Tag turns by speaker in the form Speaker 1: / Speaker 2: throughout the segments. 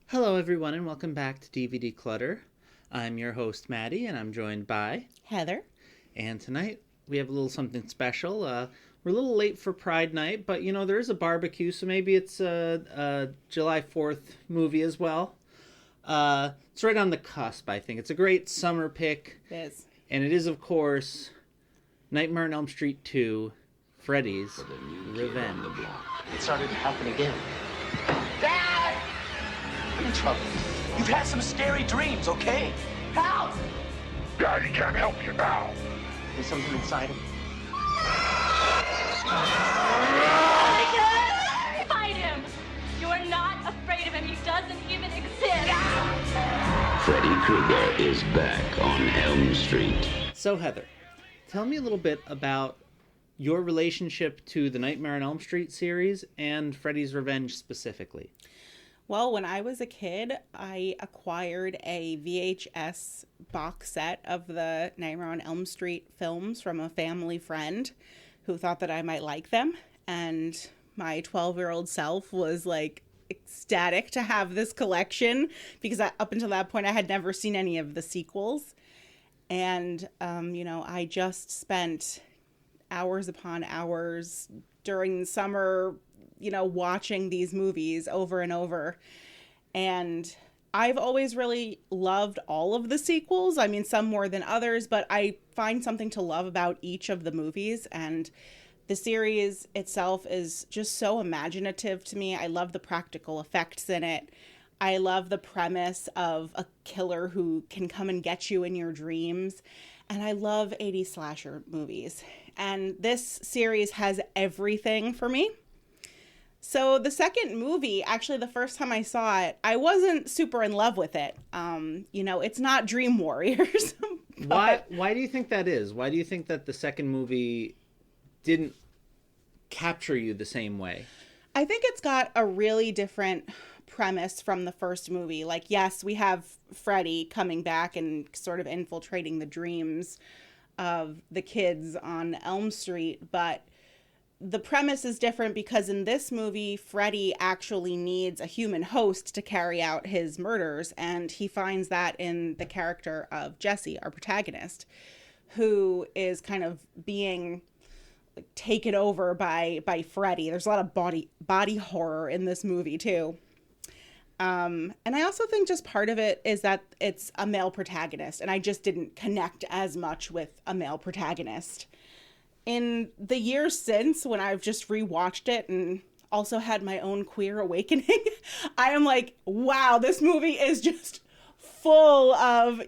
Speaker 1: Hello, everyone, and welcome back to DVD Clutter. I'm your host, Maddie, and I'm joined by
Speaker 2: Heather.
Speaker 1: And tonight we have a little something special. We're a little late for Pride Night, but there is a barbecue, so maybe it's a July 4th movie as well. It's right on the cusp, I think. It's a great summer pick.
Speaker 2: It is.
Speaker 1: And it is, of course, Nightmare on Elm Street 2, Freddy's Revenge.
Speaker 3: It started to happen again. Dad! I'm in trouble. You've had some scary dreams, okay? Help!
Speaker 4: Daddy can't help you now.
Speaker 3: There's something inside him.
Speaker 5: Fight him! You are not afraid of him. He doesn't even exist.
Speaker 6: Freddy Krueger is back on Elm Street.
Speaker 1: So, Heather, tell me a little bit about your relationship to the Nightmare on Elm Street series and Freddy's Revenge specifically.
Speaker 2: Well, when I was a kid, I acquired a VHS box set of the Nightmare on Elm Street films from a family friend who thought that I might like them. And my 12-year-old self was like ecstatic to have this collection because up until that point I had never seen any of the sequels. And, I just spent hours upon hours during the summer watching these movies over and over. And I've always really loved all of the sequels. I mean, some more than others, but I find something to love about each of the movies. And the series itself is just so imaginative to me. I love the practical effects in it. I love the premise of a killer who can come and get you in your dreams. And I love 80s slasher movies. And this series has everything for me. So the second movie, actually the first time I saw it, I wasn't super in love with it. It's not Dream Warriors.
Speaker 1: Why do you think that is? Why do you think that the second movie didn't capture you the same way?
Speaker 2: I think it's got a really different premise from the first movie. Like, yes, we have Freddy coming back and sort of infiltrating the dreams of the kids on Elm Street, but the premise is different because in this movie, Freddy actually needs a human host to carry out his murders, and he finds that in the character of Jesse, our protagonist, who is kind of being taken over by Freddy. There's a lot of body horror in this movie too. And I also think just part of it is that it's a male protagonist, and I just didn't connect as much with a male protagonist. In the years since, when I've just rewatched it and also had my own queer awakening, I am like, wow, this movie is just full of,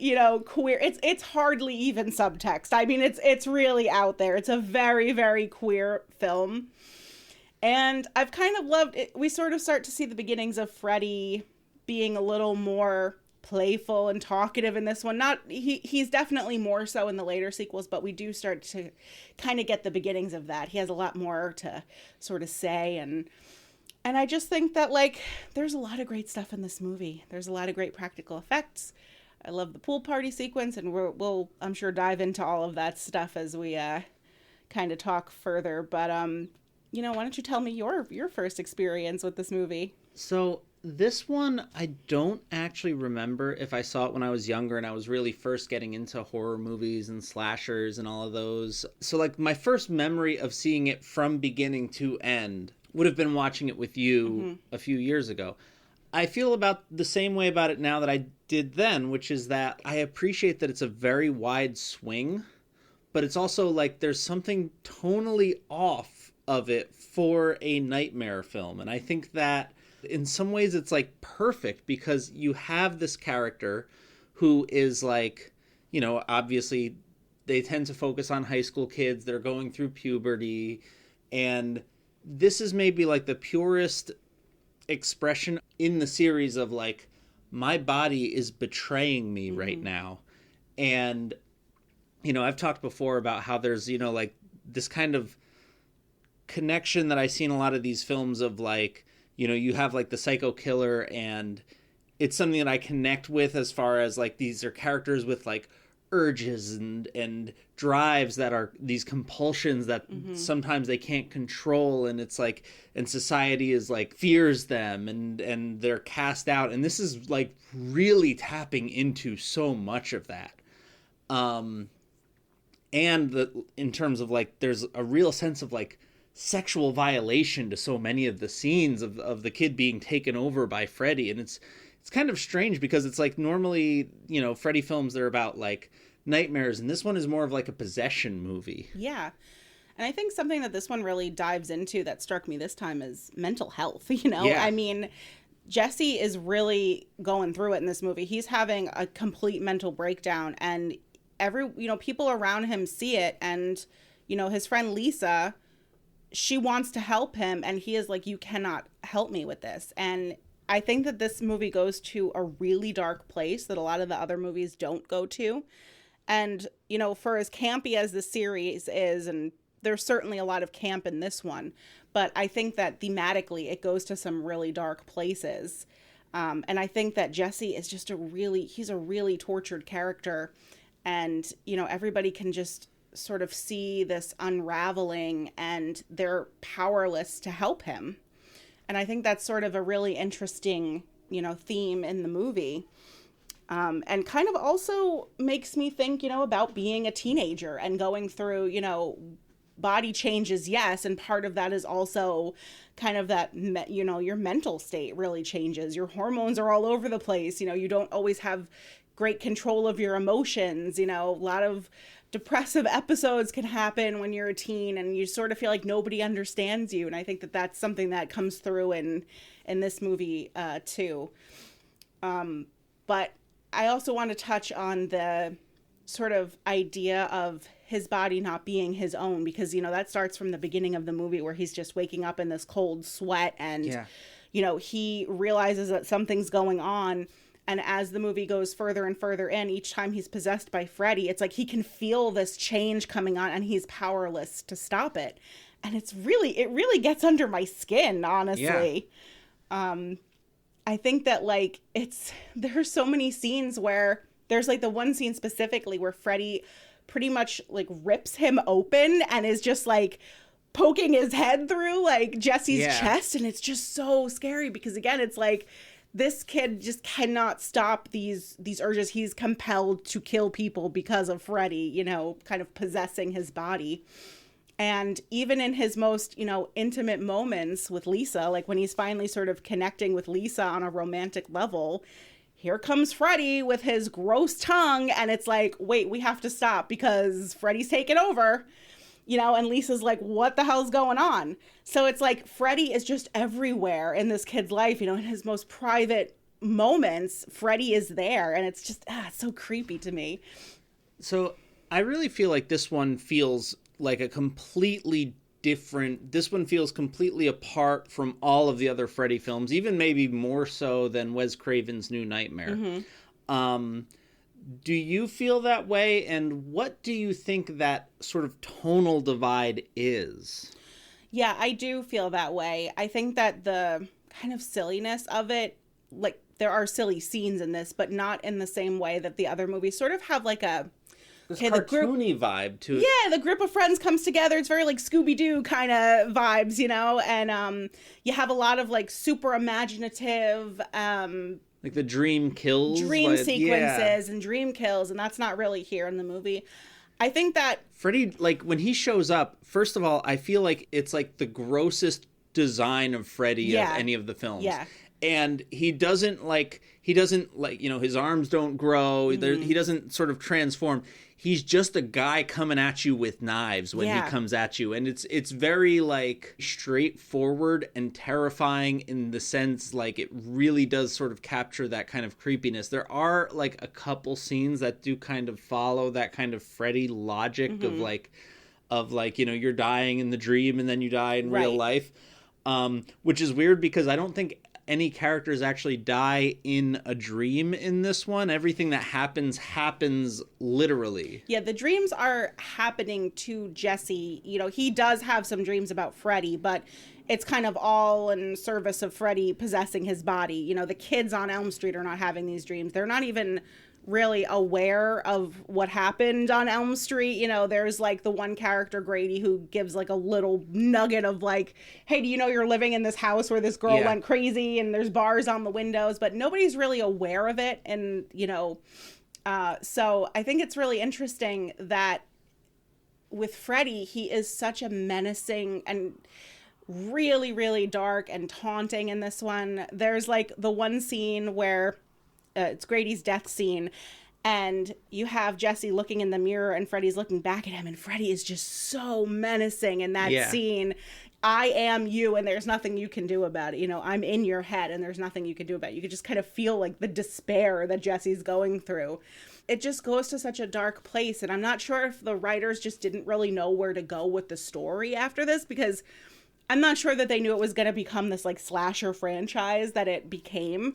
Speaker 2: queer. It's hardly even subtext. I mean, it's really out there. It's a very, very queer film. And I've kind of loved it. We sort of start to see the beginnings of Freddy being a little more playful and talkative in this one. He's definitely more so in the later sequels, but we do start to kind of get the beginnings of that. He has a lot more to sort of say, and I just think that there's a lot of great stuff in this movie. There's a lot of great practical effects. I love the pool party sequence, and we'll I'm sure dive into all of that stuff as we kind of talk further. But why don't you tell me your first experience with this movie?
Speaker 1: So this one, I don't actually remember if I saw it when I was younger and I was really first getting into horror movies and slashers and all of those. So my first memory of seeing it from beginning to end would have been watching it with you a few years ago. I feel about the same way about it now that I did then, which is that I appreciate that it's a very wide swing, but it's also there's something tonally off of it for a nightmare film. And I think that in some ways it's perfect because you have this character who is obviously they tend to focus on high school kids. They're going through puberty, and this is maybe the purest expression in the series of my body is betraying me right now. And I've talked before about how there's this kind of connection that I see in a lot of these films of you have the psycho killer, and it's something that I connect with as far as these are characters with urges and drives that are these compulsions that sometimes they can't control, and it's like, and society is like fears them, and they're cast out, and this is like really tapping into so much of that. And in terms of like, there's a real sense of like sexual violation to so many of the scenes of the kid being taken over by Freddy, and it's kind of strange because it's like, normally, you know, Freddy films, they're about like nightmares, and this one is more of like a possession movie.
Speaker 2: Yeah. And I think something that this one really dives into that struck me this time is mental health, you know?
Speaker 1: Yeah.
Speaker 2: I mean, Jesse is really going through it in this movie. He's having a complete mental breakdown, and people around him see it, and, you know, his friend Lisa, she wants to help him, and he is like, you cannot help me with this. And I think that this movie goes to a really dark place that a lot of the other movies don't go to. And, you know, for as campy as the series is, and there's certainly a lot of camp in this one, but I think that thematically it goes to some really dark places. And I think that Jesse is just he's a really tortured character. And, you know, everybody can just sort of see this unraveling, and they're powerless to help him. And I think that's sort of a really interesting, you know, theme in the movie. And kind of also makes me think, you know, about being a teenager and going through, you know, body changes, yes. And part of that is also kind of that, you know, your mental state really changes. Your hormones are all over the place. You know, you don't always have great control of your emotions. You know, a lot of depressive episodes can happen when you're a teen, and you sort of feel like nobody understands you. And I think that that's something that comes through in this movie too. But I also want to touch on the sort of idea of his body not being his own, because, you know, that starts from the beginning of the movie where he's just waking up in this cold sweat, and, you know, he realizes that something's going on. And as the movie goes further and further in, each time he's possessed by Freddy, it's like he can feel this change coming on, and he's powerless to stop it. And it really gets under my skin, honestly. Yeah. I think that, like, there's so many scenes where there's like the one scene specifically where Freddy pretty much like rips him open and is just like poking his head through like Jesse's chest. And it's just so scary because, again, it's like, this kid just cannot stop these urges. He's compelled to kill people because of Freddy, you know, kind of possessing his body. And even in his most, you know, intimate moments with Lisa, like when he's finally sort of connecting with Lisa on a romantic level, here comes Freddy with his gross tongue. And it's like, wait, we have to stop because Freddy's taken over. You know, and Lisa's like, what the hell's going on? So it's like Freddy is just everywhere in this kid's life, you know, in his most private moments, Freddy is there. And it's just, it's so creepy to me.
Speaker 1: So I really feel like this one feels like a completely different, this one feels completely apart from all of the other Freddy films, even maybe more so than Wes Craven's New Nightmare. Mm-hmm. Do you feel that way? And what do you think that sort of tonal divide is?
Speaker 2: Yeah, I do feel that way. I think that the kind of silliness of it, like there are silly scenes in this, but not in the same way that the other movies sort of have like a
Speaker 1: cartoony vibe to it.
Speaker 2: Yeah, the group of friends comes together. It's very like Scooby-Doo kind of vibes, you know? And you have a lot of like super imaginative
Speaker 1: like the dream
Speaker 2: sequences and dream kills, and that's not really here in the movie. I think that
Speaker 1: Freddy, like when he shows up, first of all, I feel like it's like the grossest design of Freddy of any of the films. Yeah. And he doesn't like, you know, his arms don't grow. Mm-hmm. He doesn't sort of transform. He's just a guy coming at you with knives when he comes at you. And it's very like straightforward and terrifying in the sense like it really does sort of capture that kind of creepiness. There are like a couple scenes that do kind of follow that kind of Freddy logic of like, you know, you're dying in the dream and then you die in real life. Which is weird because I don't think any characters actually die in a dream in this one. Everything that happens literally.
Speaker 2: Yeah, the dreams are happening to Jesse. You know, he does have some dreams about Freddy, but it's kind of all in service of Freddy possessing his body. You know, the kids on Elm Street are not having these dreams. They're not even really aware of what happened on Elm Street. You know, there's like the one character, Grady, who gives like a little nugget of like, hey, do you know you're living in this house where this girl went crazy and there's bars on the windows, but nobody's really aware of it. And, you know, so I think it's really interesting that with Freddy, he is such a menacing and really, really dark and taunting in this one. There's like the one scene where it's Grady's death scene, and you have Jesse looking in the mirror and Freddy's looking back at him, and Freddy is just so menacing in that scene. I am you, and there's nothing you can do about it. You know, I'm in your head, and there's nothing you can do about it. You could just kind of feel like the despair that Jesse's going through. It just goes to such a dark place, and I'm not sure if the writers just didn't really know where to go with the story after this, because I'm not sure that they knew it was going to become this like slasher franchise that it became.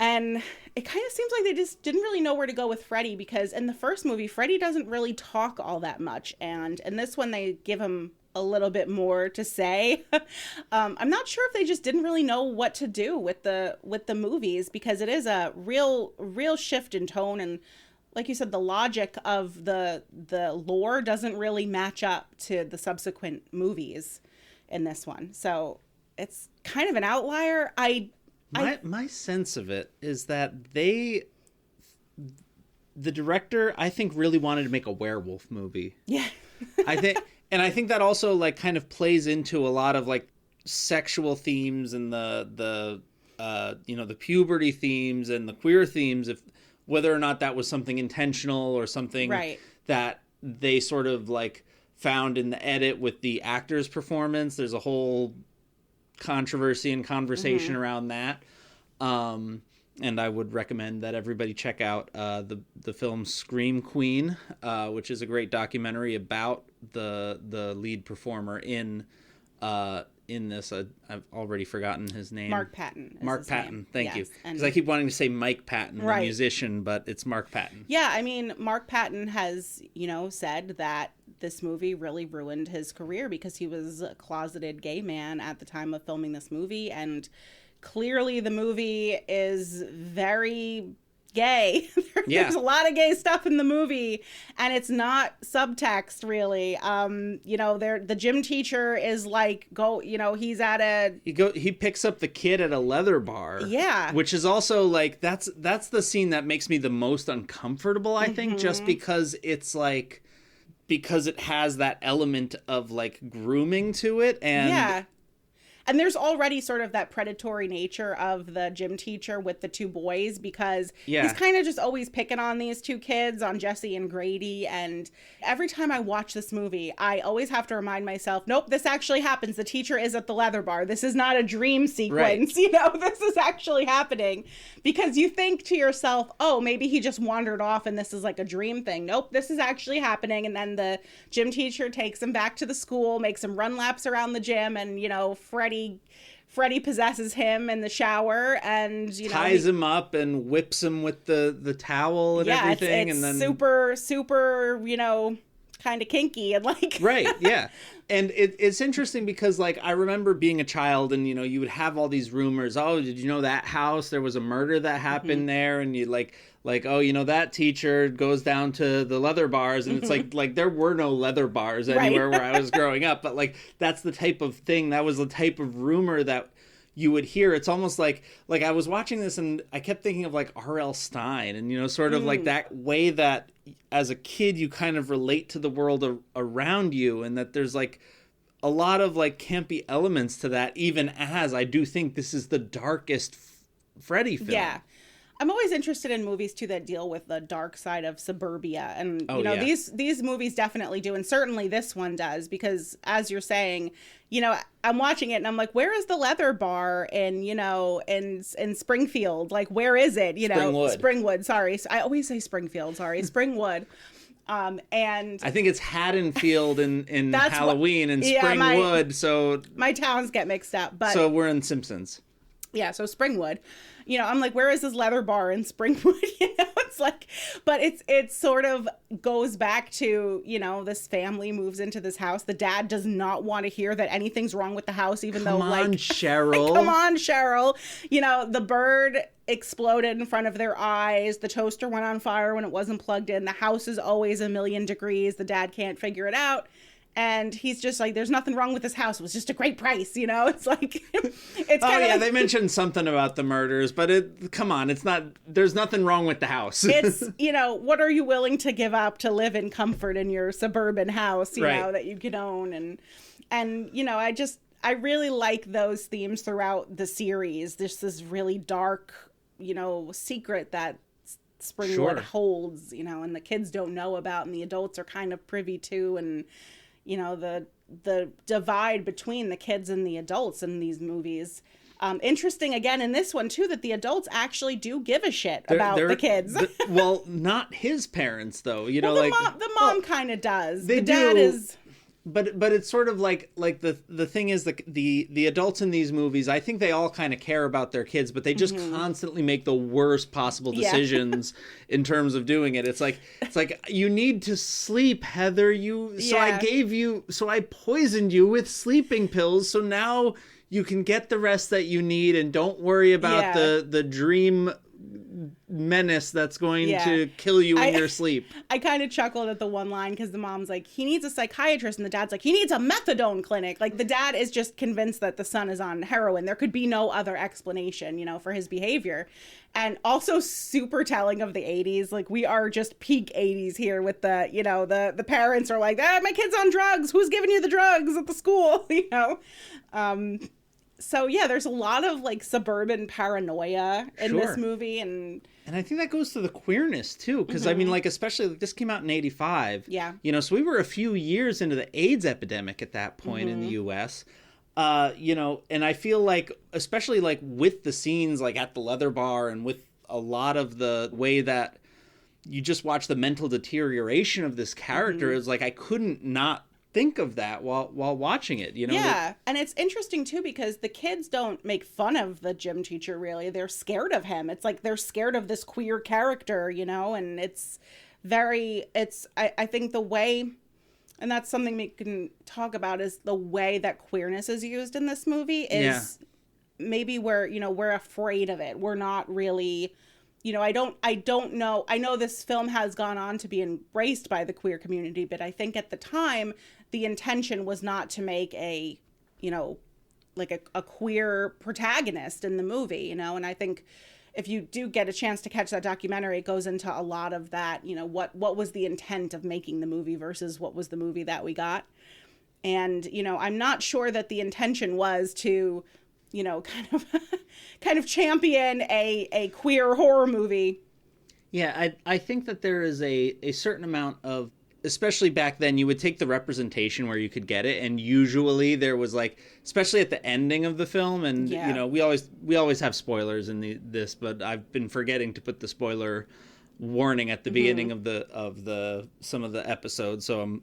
Speaker 2: And it kind of seems like they just didn't really know where to go with Freddy, because in the first movie, Freddy doesn't really talk all that much. And in this one, they give him a little bit more to say. I'm not sure if they just didn't really know what to do with the movies, because it is a real shift in tone. And like you said, the logic of the lore doesn't really match up to the subsequent movies in this one. So it's kind of an outlier.
Speaker 1: My sense of it is that the director, I think, really wanted to make a werewolf movie.
Speaker 2: Yeah.
Speaker 1: I think that also like kind of plays into a lot of like sexual themes and the you know, the puberty themes and the queer themes, if whether or not that was something intentional or something that they sort of like found in the edit with the actor's performance. There's a whole controversy and conversation around that. And I would recommend that everybody check out the film Scream Queen, which is a great documentary about the lead performer in this. I've already forgotten his name.
Speaker 2: Mark Patton.
Speaker 1: Mark Patton. Thank you. Because I keep wanting to say Mike Patton, the musician, but it's Mark Patton.
Speaker 2: Yeah, I mean, Mark Patton has, you know, said that this movie really ruined his career because he was a closeted gay man at the time of filming this movie, and clearly the movie is very gay. There's a lot of gay stuff in the movie, and it's not subtext really. You know, the gym teacher is like, he's at
Speaker 1: he picks up the kid at a leather bar. Yeah. Which is also like, that's the scene that makes me the most uncomfortable, I think, just because it's like, because it has that element of like grooming to it. And
Speaker 2: and there's already sort of that predatory nature of the gym teacher with the two boys, because he's kind of just always picking on these two kids, on Jesse and Grady. And every time I watch this movie, I always have to remind myself, nope, this actually happens. The teacher is at the leather bar. This is not a dream sequence. You know, this is actually happening, because you think to yourself, oh, maybe he just wandered off and this is like a dream thing. Nope, this is actually happening. And then the gym teacher takes him back to the school, makes him run laps around the gym, and, you know, Freddy possesses him in the shower, and, you know,
Speaker 1: ties him up and whips him with the towel and everything.
Speaker 2: It's
Speaker 1: and then
Speaker 2: super, you know, kind of kinky and like
Speaker 1: And it's interesting because, like, I remember being a child and, you know, you would have all these rumors. Oh, did you know that house? There was a murder that happened there. And you like, oh, you know, that teacher goes down to the leather bars. And it's like there were no leather bars anywhere where I was growing up. But like, that's the type of thing. That was the type of rumor that you would hear. It's almost like I was watching this and I kept thinking of like R.L. Stine and, you know, sort of like that way that as a kid you kind of relate to the world around you, and that there's like a lot of like campy elements to that, even as I do think this is the darkest Freddy film. Yeah.
Speaker 2: I'm always interested in movies too that deal with the dark side of suburbia, and you know, these movies definitely do, and certainly this one does, because as you're saying, you know, I'm watching it and I'm like, where is the leather bar in, you know, in Springfield? Like, where is it? You know, Springwood. Sorry, I always say Springfield. Sorry, Springwood. And
Speaker 1: I think it's Haddonfield in Halloween and Springwood. So
Speaker 2: my towns get mixed up, but
Speaker 1: so we're in Simpsons.
Speaker 2: Yeah, so Springwood. You know, I'm like, where is this leather bar in Springwood? You know, it's like, but it sort of goes back to, you know, this family moves into this house. The dad does not want to hear that anything's wrong with the house, even though, like,
Speaker 1: Cheryl.
Speaker 2: Come on, Cheryl. You know, the bird exploded in front of their eyes. The toaster went on fire when it wasn't plugged in. The house is always a million degrees. The dad can't figure it out. And he's just like, there's nothing wrong with this house. It was just a great price, you know? It's like, it's kind of like,
Speaker 1: they mentioned something about the murders, but come on, it's not, there's nothing wrong with the house.
Speaker 2: It's, you know, what are you willing to give up to live in comfort in your suburban house, you know, that you can own? And, you know, I really like those themes throughout the series. There's this really dark, you know, secret that Springwood holds, you know, and the kids don't know about and the adults are kind of privy to, and, you know, the divide between the kids and the adults in these movies. Interesting again in this one too, that the adults actually do give a shit about the kids.
Speaker 1: Well, not his parents though. You know,
Speaker 2: the mom kind of does.
Speaker 1: The
Speaker 2: dad is.
Speaker 1: But it's sort of like the thing is the adults in these movies, I think they all kind of care about their kids, but they just constantly make the worst possible decisions in terms of doing it. It's like you need to sleep, Heather. I poisoned you with sleeping pills, so now you can get the rest that you need and don't worry about the dream menace that's going to kill you in your sleep.
Speaker 2: I kind of chuckled at the one line because the mom's like, he needs a psychiatrist, and the dad's like, he needs a methadone clinic. Like, the dad is just convinced that the son is on heroin. There could be no other explanation, you know, for his behavior. And also super telling of the 80s. Like, we are just peak 80s here with the, you know, the parents are like, my kid's on drugs. Who's giving you the drugs at the school? You know? So yeah, there's a lot of like suburban paranoia in this movie, and
Speaker 1: I think that goes to the queerness too, because I mean, like, especially like, this came out in '85.
Speaker 2: Yeah,
Speaker 1: you know, so we were a few years into the AIDS epidemic at that point in the U.S. You know, and I feel like, especially like with the scenes like at the leather bar, and with a lot of the way that you just watch the mental deterioration of this character, is like I couldn't not think of that while watching it, you know?
Speaker 2: Yeah, and it's interesting too because the kids don't make fun of the gym teacher really. They're scared of him. It's like they're scared of this queer character, you know, and I think the way, and that's something we can talk about, is the way that queerness is used in this movie is maybe where, you know, we're afraid of it. We're not really, you know, I don't know. I know this film has gone on to be embraced by the queer community, but I think at the time the intention was not to make a, you know, like a queer protagonist in the movie, you know, and I think if you do get a chance to catch that documentary, it goes into a lot of that, you know, what was the intent of making the movie versus what was the movie that we got. And, you know, I'm not sure that the intention was to, you know, kind of champion a queer horror movie.
Speaker 1: Yeah, I think that there is a certain amount of, especially back then, you would take the representation where you could get it, and usually there was like, especially at the ending of the film, and you know, we always have spoilers in this, but I've been forgetting to put the spoiler warning at the beginning of the some of the episodes, so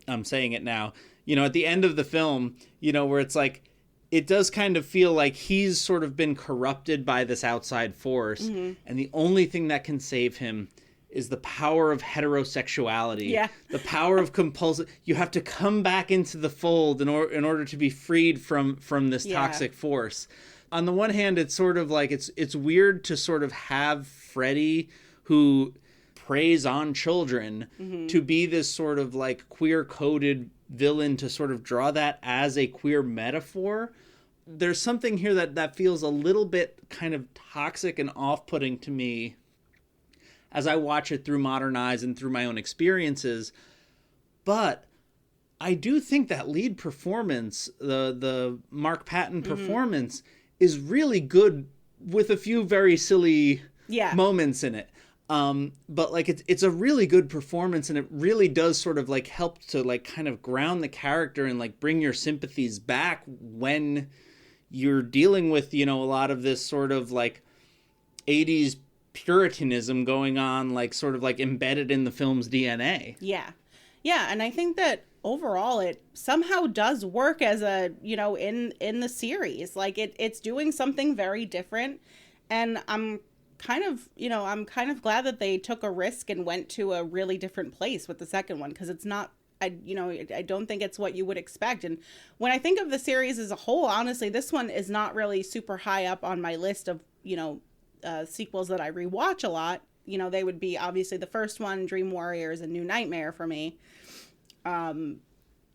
Speaker 1: I'm saying it now. You know, at the end of the film, you know, where it's like, it does kind of feel like he's sort of been corrupted by this outside force, and the only thing that can save him is the power of heterosexuality. Yeah. The power of compulsive. You have to come back into the fold in order to be freed from this toxic force. On the one hand, it's sort of like it's weird to sort of have Freddy, who preys on children, to be this sort of like queer-coded villain, to sort of draw that as a queer metaphor. There's something here that feels a little bit kind of toxic and off-putting to me as I watch it through modern eyes and through my own experiences. But I do think that lead performance, the Mark Patton performance, is really good, with a few very silly moments in it. But like it's a really good performance, and it really does sort of like help to like kind of ground the character and like bring your sympathies back when you're dealing with, you know, a lot of this sort of like 80s Puritanism going on, like sort of like embedded in the film's DNA. Yeah, and I think that overall it somehow does work as a, you know, in the series. Like it's doing something very different, and I'm kind of glad that they took a risk and went to a really different place with the second one, because it's not, I don't think it's what you would expect. And when I think of the series as a whole, honestly, this one is not really super high up on my list of, you know,
Speaker 2: sequels that I rewatch a lot, you know, they would be obviously the first one, Dream Warriors and New Nightmare for me.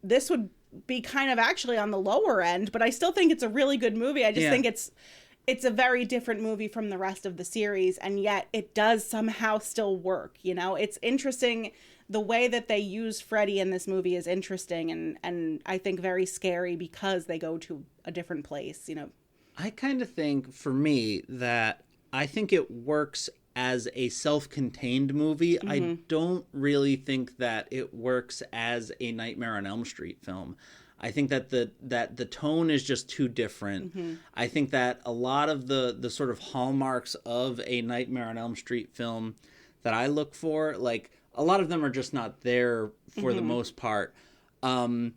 Speaker 2: This would be kind of actually on the lower end, but I still think it's a really good movie. I just think it's a very different movie from the rest of the series, and yet it does somehow still work. You know, it's interesting. The way that they use Freddy in this movie is interesting and I think very scary because they go to a different place, you know.
Speaker 1: I kind of think, for me, that I think it works as a self-contained movie. I don't really think that it works as a Nightmare on Elm Street film. I think that the tone is just too different. I think that a lot of the sort of hallmarks of a Nightmare on Elm Street film that I look for, like, a lot of them are just not there for the most part. I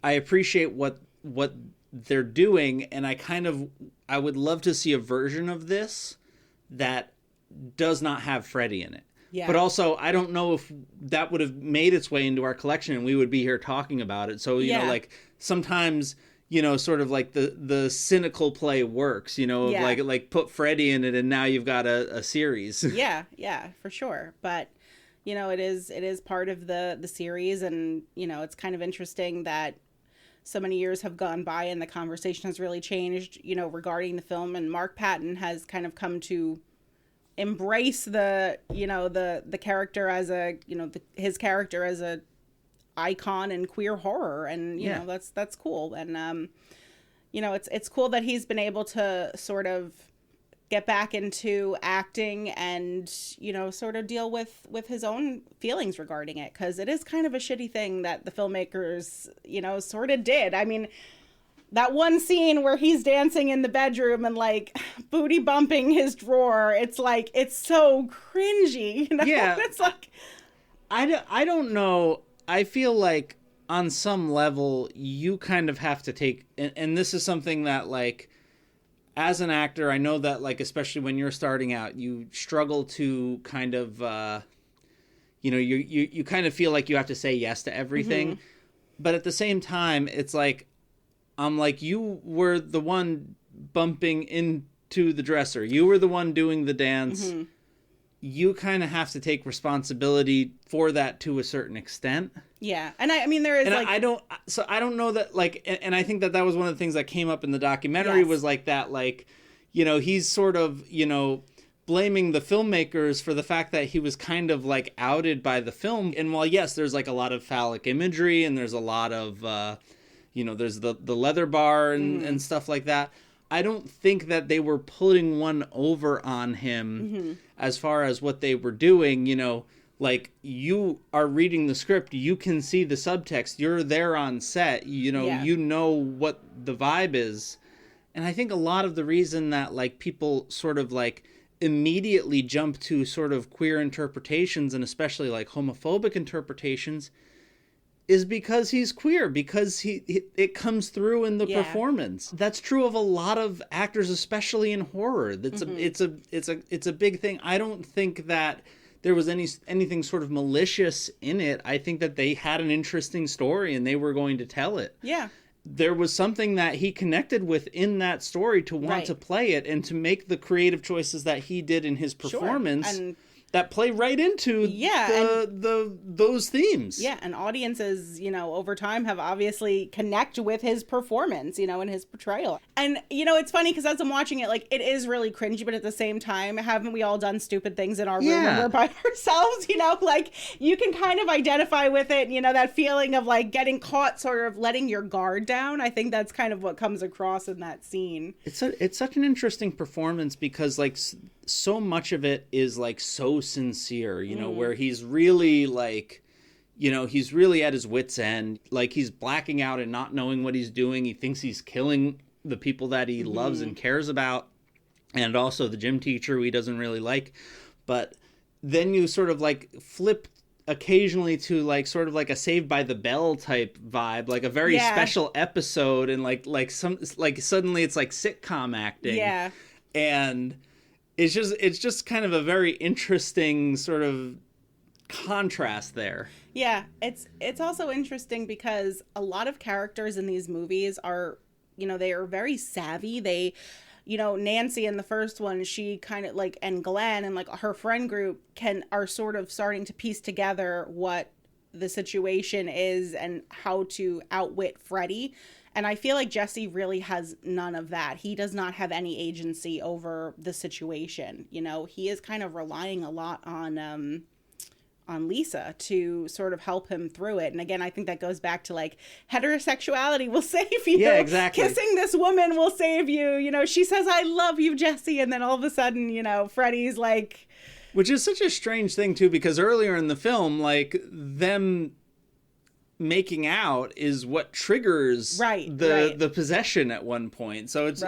Speaker 1: appreciate what they're doing, and I would love to see a version of this that does not have Freddy in it. Yeah. But also, I don't know if that would have made its way into our collection and we would be here talking about it. So, you know, like, sometimes, you know, sort of like the cynical play works, you know, like put Freddy in it and now you've got a series.
Speaker 2: Yeah, for sure. But, you know, it is part of the series, and, you know, it's kind of interesting that so many years have gone by and the conversation has really changed, you know, regarding the film, and Mark Patton has kind of come to embrace the, you know, the character as a, you know, his character as a icon in queer horror, and you know, that's cool. And you know, it's cool that he's been able to sort of get back into acting and, you know, sort of deal with his own feelings regarding it, because it is kind of a shitty thing that the filmmakers, you know, sort of did. I mean, that one scene where he's dancing in the bedroom and, like, booty bumping his drawer, it's like, it's so cringy, you know?
Speaker 1: Yeah.
Speaker 2: It's like,
Speaker 1: I don't know. I feel like on some level you kind of have to take, and this is something that, like, as an actor, I know that, like, especially when you're starting out, you struggle to kind of, you know, you kind of feel like you have to say yes to everything. But at the same time, it's like, I'm like, you were the one bumping into the dresser. You were the one doing the dance. You kind of have to take responsibility for that to a certain extent.
Speaker 2: Yeah. And I mean, there is, and like,
Speaker 1: I don't know that, like, and I think that was one of the things that came up in the documentary was like that, like, you know, he's sort of, you know, blaming the filmmakers for the fact that he was kind of, like, outed by the film. And while, yes, there's, like, a lot of phallic imagery and there's a lot of, you know, there's the leather bar and stuff like that, I don't think that they were putting one over on him as far as what they were doing. You know, like, you are reading the script, you can see the subtext, you're there on set, you know, you know what the vibe is. And I think a lot of the reason that, like, people sort of, like, immediately jump to sort of queer interpretations, and especially, like, homophobic interpretations, is because he's queer, because it comes through in the performance. That's true of a lot of actors, especially in horror. That's it's a big thing. I don't think that there was anything sort of malicious in it. I think that they had an interesting story and they were going to tell it. Yeah. There was something that he connected with in that story to want to play it and to make the creative choices that he did in his performance. Sure. And that play right into those themes.
Speaker 2: Yeah, and audiences, you know, over time have obviously connect with his performance, you know, and his portrayal. And, you know, it's funny because as I'm watching it, like, it is really cringy, but at the same time, haven't we all done stupid things in our room when we're by ourselves, you know? Like, you can kind of identify with it, you know, that feeling of, like, getting caught, sort of letting your guard down. I think that's kind of what comes across in that scene.
Speaker 1: It's such an interesting performance because, like, so much of it is, like, so sincere, you know, where he's really, like, you know, he's really at his wit's end. Like, he's blacking out and not knowing what he's doing. He thinks he's killing the people that he loves and cares about, and also the gym teacher who he doesn't really like. But then you sort of, like, flip occasionally to, like, sort of like a Saved by the Bell type vibe, like a very special episode, and like suddenly it's like sitcom acting. And it's just kind of a very interesting sort of contrast there.
Speaker 2: Yeah, it's also interesting because a lot of characters in these movies are, you know, they are very savvy. They, Nancy in the first one, she kind of like, and Glenn and like her friend group are sort of starting to piece together what the situation is and how to outwit Freddy. And I feel like Jesse really has none of that. He does not have any agency over the situation. He is kind of relying a lot on Lisa to sort of help him through it. And again, I think that goes back to like heterosexuality will save you.
Speaker 1: Yeah, exactly.
Speaker 2: Kissing this woman will save you. She says, I love you, Jesse. And then all of a sudden, Freddy's like...
Speaker 1: Which is such a strange thing, too, because earlier in the film, like, them making out is what triggers the possession at one point. So it's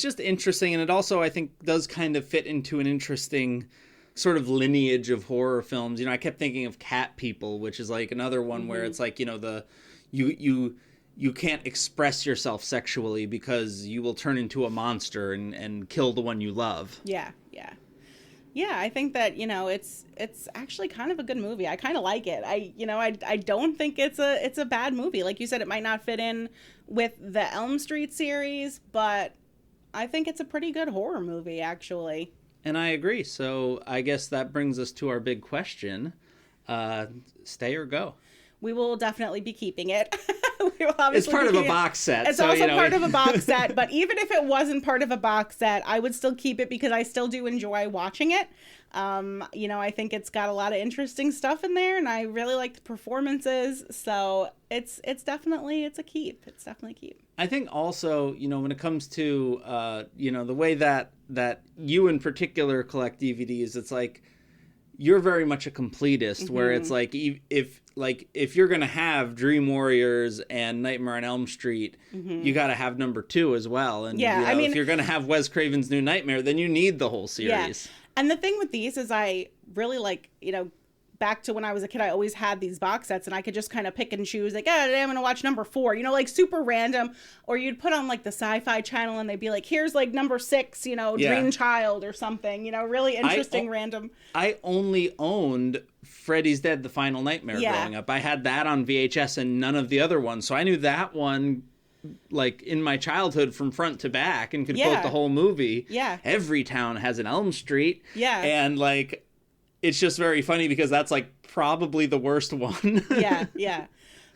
Speaker 1: just interesting. And it also, I think, does kind of fit into an interesting sort of lineage of horror films. I kept thinking of Cat People, which is like another one where it's like, you can't express yourself sexually because you will turn into a monster and kill the one you love.
Speaker 2: Yeah. I think that, it's actually kind of a good movie. I kind of like it. I don't think it's a bad movie. Like you said, it might not fit in with the Elm Street series, but I think it's a pretty good horror movie, actually.
Speaker 1: And I agree. So I guess that brings us to our big question. Stay or go?
Speaker 2: We will definitely be keeping it.
Speaker 1: It's part of a box set.
Speaker 2: It's also part of a box set. But even if it wasn't part of a box set, I would still keep it because I still do enjoy watching it. I think it's got a lot of interesting stuff in there, and I really like the performances. So it's definitely a keep. It's definitely a keep.
Speaker 1: I think also, when it comes to the way that you in particular collect DVDs, it's like you're very much a completist, where it's like if you're gonna have Dream Warriors and Nightmare on Elm Street, you got to have number 2 as well. And if you're gonna have Wes Craven's New Nightmare, then you need the whole series.
Speaker 2: Yeah. And the thing with these is I really like, back to when I was a kid, I always had these box sets and I could just kind of pick and choose, like, today I'm going to watch number 4, like super random. Or you'd put on like the Sci-Fi Channel and they'd be like, here's like number 6, Dream Child or something, really interesting, random.
Speaker 1: I only owned Freddy's Dead, The Final Nightmare growing up. I had that on VHS and none of the other ones. So I knew that one like in my childhood from front to back and could quote the whole movie.
Speaker 2: Yeah.
Speaker 1: Every town has an Elm Street.
Speaker 2: Yeah.
Speaker 1: And like, it's just very funny because that's like probably the worst one.
Speaker 2: Yeah.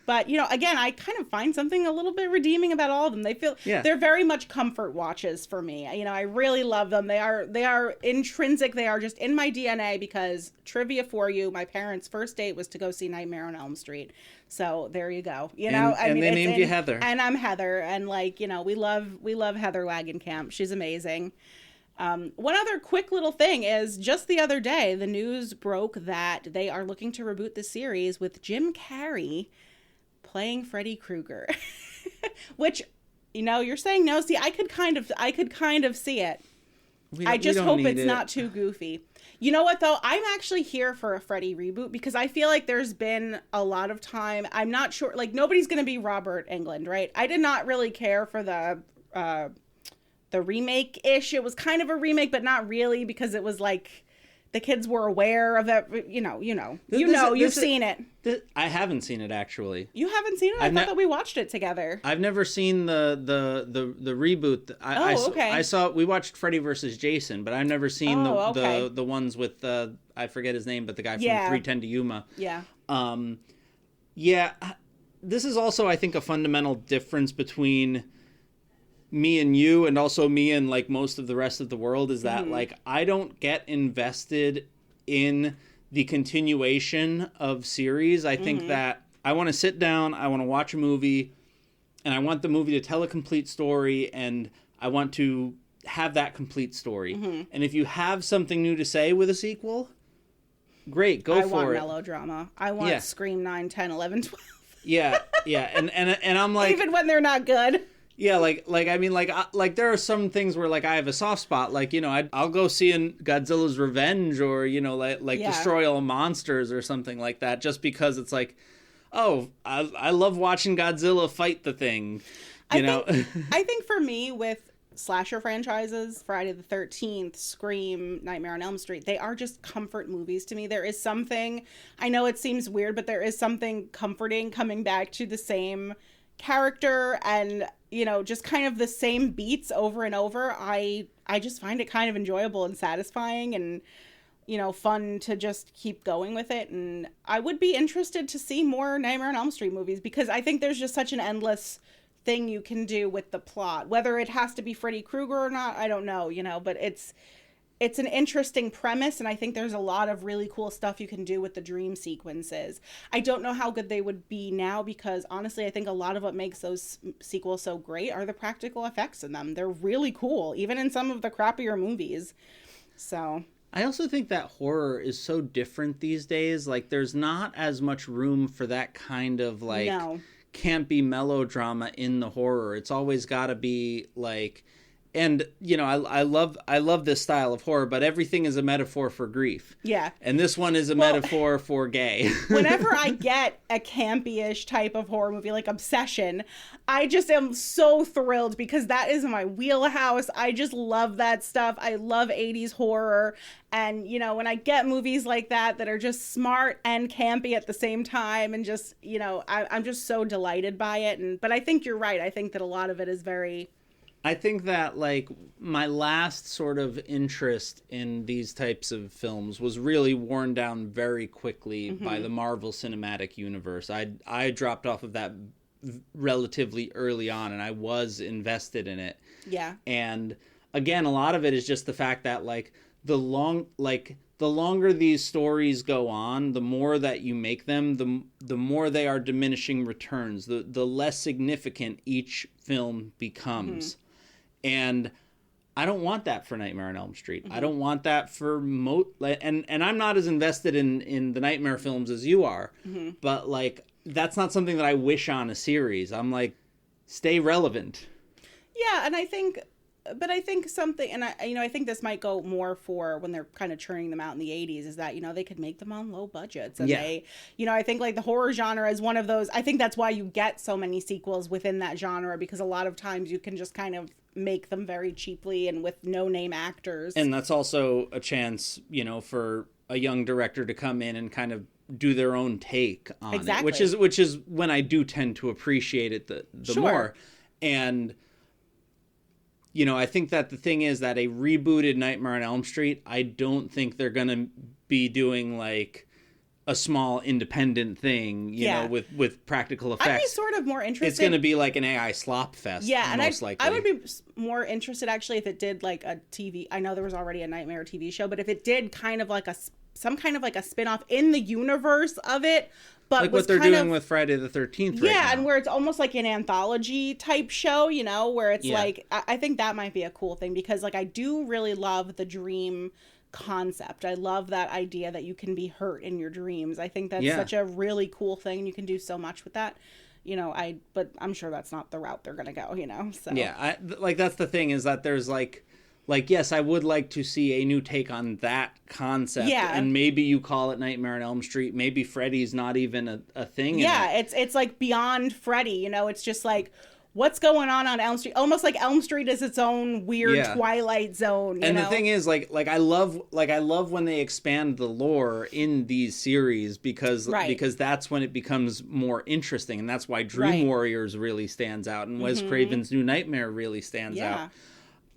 Speaker 2: But, again, I kind of find something a little bit redeeming about all of them. They're very much comfort watches for me. I really love them. They are intrinsic. They are just in my DNA because, trivia for you, my parents' first date was to go see Nightmare on Elm Street. So there you go.
Speaker 1: They named you Heather.
Speaker 2: And I'm Heather. And we love Heather Wagenkamp. She's amazing. One other quick little thing is just the other day, the news broke that they are looking to reboot the series with Jim Carrey playing Freddy Krueger, which, you're saying no. See, I could kind of see it. I just hope it's not too goofy. You know what though? I'm actually here for a Freddy reboot because I feel like there's been a lot of time. I'm not sure, like nobody's going to be Robert Englund, right? I did not really care for the remake-ish. It was kind of a remake, but not really because it was like the kids were aware of it. You've seen it.
Speaker 1: I haven't seen it actually.
Speaker 2: You haven't seen it? I thought that we watched it together.
Speaker 1: I've never seen the reboot.
Speaker 2: Okay.
Speaker 1: I saw we watched Freddy versus Jason, but I've never seen the ones with I forget his name, but the guy from 3:10 to Yuma.
Speaker 2: Yeah.
Speaker 1: Yeah. This is also, I think, a fundamental difference between me and you and also me and like most of the rest of the world is that like I don't get invested in the continuation of series. I think that I want to sit down, I want to watch a movie, and I want the movie to tell a complete story, and I want to have that complete story. And if you have something new to say with a sequel, great, go for it.
Speaker 2: I want melodrama. I want Scream 9, 10, 11, 12.
Speaker 1: Yeah. And I'm like,
Speaker 2: even when they're not good.
Speaker 1: Yeah, like there are some things where like I have a soft spot, like I'll go see Godzilla's Revenge or Destroy All Monsters or something like that, just because it's like, oh, I love watching Godzilla fight the thing,
Speaker 2: I think for me with slasher franchises, Friday the 13th, Scream, Nightmare on Elm Street, they are just comfort movies to me. There is something, I know it seems weird, but there is something comforting coming back to the same character and you know, just kind of the same beats over and over, I just find it kind of enjoyable and satisfying and, you know, fun to just keep going with it. And I would be interested to see more Nightmare on Elm Street movies, because I think there's just such an endless thing you can do with the plot. Whether it has to be Freddy Krueger or not, I don't know, you know, but it's an interesting premise, and I think there's a lot of really cool stuff you can do with the dream sequences. I don't know how good they would be now, because honestly, I think a lot of what makes those sequels so great are the practical effects in them. They're really cool, even in some of the crappier movies. So
Speaker 1: I also think that horror is so different these days. Like, there's not as much room for that kind of, like, campy melodrama in the horror. It's always got to be, like... And, you know, I love this style of horror, but everything is a metaphor for grief.
Speaker 2: Yeah.
Speaker 1: And this one is a metaphor for gay.
Speaker 2: Whenever I get a campy-ish type of horror movie like Obsession, I just am so thrilled, because that is my wheelhouse. I just love that stuff. I love 80s horror. And, you know, when I get movies like that are just smart and campy at the same time, and just, you know, I'm just so delighted by it. But I think you're right. I think that a lot of it is very...
Speaker 1: I think that, like, my last sort of interest in these types of films was really worn down very quickly by the Marvel Cinematic Universe. I dropped off of that relatively early on, and I was invested in it. Yeah. And again, a lot of it is just the fact that, like, the longer these stories go on, the more that you make them, the more they are diminishing returns, the less significant each film becomes. And I don't want that for Nightmare on Elm Street. I don't want that for and I'm not as invested in the Nightmare films as you are, but, like, that's not something that I wish on a series. I'm like, stay relevant.
Speaker 2: Yeah, and I think something, and I think this might go more for when they're kind of churning them out in the 80s, is that, you know, they could make them on low budgets. And they, you know, I think, like, the horror genre is one of those. I think that's why you get so many sequels within that genre, because a lot of times you can just kind of make them very cheaply and with no-name actors. And that's also a chance, you know, for a young director to come in and kind of do their own take on it, which is when I do tend to appreciate it the more. And, you know, I think that the thing is that a rebooted Nightmare on Elm Street, I don't think they're going to be doing, like, a small independent thing, you know, with practical effects. I'd be sort of more interested. It's going to be like an AI slop fest, most likely. I would be more interested, actually, if it did, like, a TV. I know there was already a Nightmare TV show, but if it did kind of like some kind of like a spin-off in the universe of it, but like what they're doing with Friday the 13th right now. And where it's almost like an anthology type show, you know, where it's like, I think that might be a cool thing, because, like, I do really love the dream concept. I love that idea that you can be hurt in your dreams. I think that's such a really cool thing, and you can do so much with that. You know, but I'm sure that's not the route they're going to go, you know? So yeah, like, that's the thing, is that there's like, yes, I would like to see a new take on that concept. Yeah. And maybe you call it Nightmare on Elm Street. Maybe Freddy's not even a thing. Yeah, it's like beyond Freddy, you know? It's just like, what's going on Elm Street? Almost like Elm Street is its own weird Twilight Zone. You know? The thing is, like I love when they expand the lore in these series, because that's when it becomes more interesting, and that's why Dream Warriors really stands out, and Wes Craven's New Nightmare really stands out.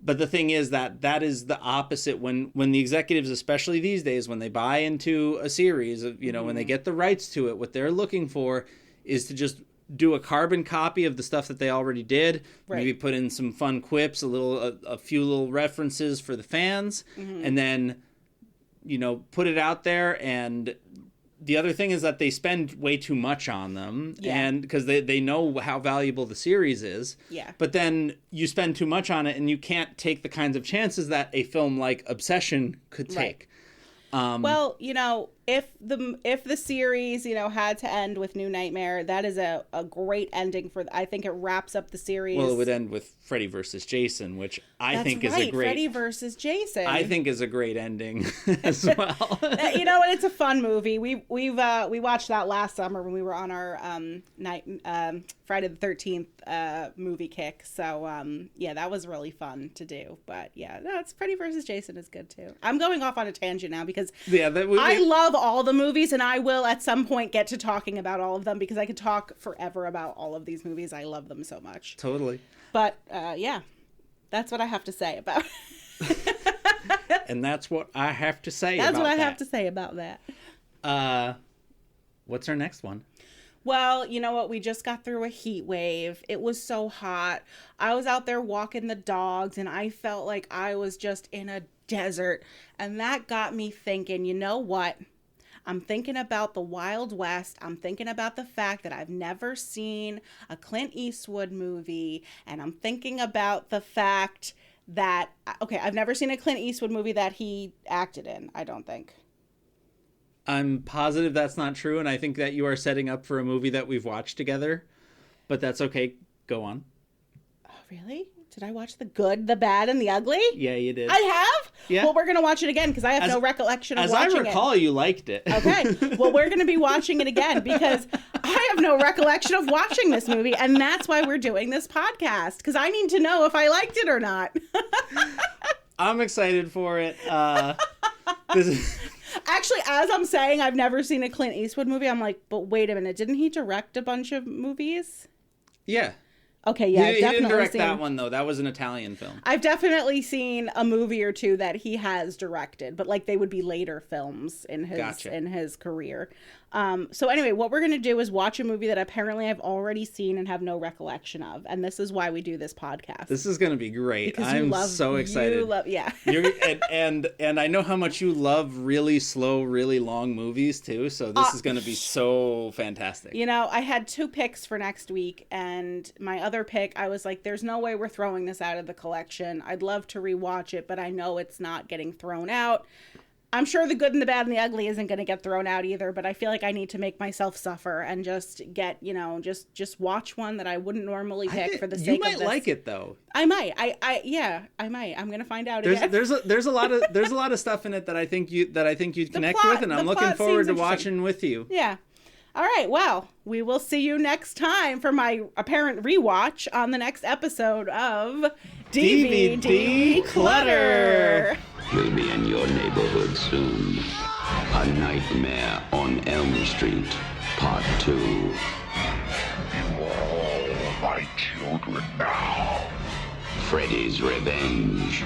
Speaker 2: But the thing is that is the opposite when the executives, especially these days, when they buy into a series, you know, when they get the rights to it, what they're looking for is to just do a carbon copy of the stuff that they already did. Maybe put in some fun quips, a few little references for the fans, and then, you know, put it out there. And the other thing is that they spend way too much on them, and because they know how valuable the series is. But then you spend too much on it, and you can't take the kinds of chances that a film like Obsession could take. Well, you know, if the series, you know, had to end with New Nightmare, that is a great ending for. I think it wraps up the series. Well, it would end with Freddy versus Jason, which I think is a great. Freddy versus Jason. I think is a great ending as well. You know, and it's a fun movie. We watched that last summer when we were on our Friday the 13th movie kick. So yeah, that was really fun to do. But yeah, no, it's Freddy versus Jason is good too. I'm going off on a tangent now because I love love all the movies, and I will at some point get to talking about all of them because I could talk forever about all of these movies. I love them so much.
Speaker 1: Totally.
Speaker 2: But yeah, that's what I have to say about
Speaker 1: And that's what I have to say
Speaker 2: That's
Speaker 1: about
Speaker 2: what I
Speaker 1: that.
Speaker 2: have to say about that.
Speaker 1: What's our next one?
Speaker 2: Well, you know what? We just got through a heat wave. It was so hot. I was out there walking the dogs, and I felt like I was just in a desert. And that got me thinking, you know what? I'm thinking about the Wild West. I'm thinking about the fact that I've never seen a Clint Eastwood movie. And I'm thinking about the fact that, okay, I've never seen a Clint Eastwood movie that he acted in, I don't think.
Speaker 1: I'm positive that's not true, and I think that you are setting up for a movie that we've watched together, but that's okay. Go on.
Speaker 2: Oh, really? Did I watch The Good, the Bad, and the Ugly?
Speaker 1: Yeah, you did.
Speaker 2: I have?
Speaker 1: Yeah.
Speaker 2: Well, we're going to watch it again because I have no recollection of watching it.
Speaker 1: As I recall, you liked it.
Speaker 2: Okay. Well, we're going to be watching it again because I have no recollection of watching this movie, and that's why we're doing this podcast, because I need to know if I liked it or not.
Speaker 1: I'm excited for it. This is...
Speaker 2: Actually, as I'm saying I've never seen a Clint Eastwood movie, I'm like, but wait a minute, didn't he direct a bunch of movies?
Speaker 1: Yeah.
Speaker 2: Okay, yeah,
Speaker 1: He didn't direct that one, though. That was an Italian film.
Speaker 2: I've definitely seen a movie or two that he has directed, but like they would be later films in his career. So anyway, what we're going to do is watch a movie that apparently I've already seen and have no recollection of. And this is why we do this podcast.
Speaker 1: This is going to be great.
Speaker 2: Because
Speaker 1: I'm so excited.
Speaker 2: Yeah.
Speaker 1: and I know how much you love really slow, really long movies too. So this is going to be so fantastic.
Speaker 2: You know, I had 2 picks for next week, and my other pick, I was like, there's no way we're throwing this out of the collection. I'd love to rewatch it, but I know it's not getting thrown out. I'm sure The Good and the Bad and the Ugly isn't going to get thrown out either, but I feel like I need to make myself suffer and just get, you know, just watch one that I wouldn't normally pick for the sake of this.
Speaker 1: You might like it though.
Speaker 2: I might. I might. I'm going to find out again.
Speaker 1: There's a lot of stuff in it that I think you'd connect
Speaker 2: plot,
Speaker 1: with, and I'm looking forward to watching with you.
Speaker 2: Yeah. All right. Well, we will see you next time for my apparent rewatch on the next episode of DVD Clutter.
Speaker 6: Will be in your neighborhood soon. A Nightmare on Elm Street, Part 2.
Speaker 4: You are all my children now.
Speaker 6: Freddy's Revenge.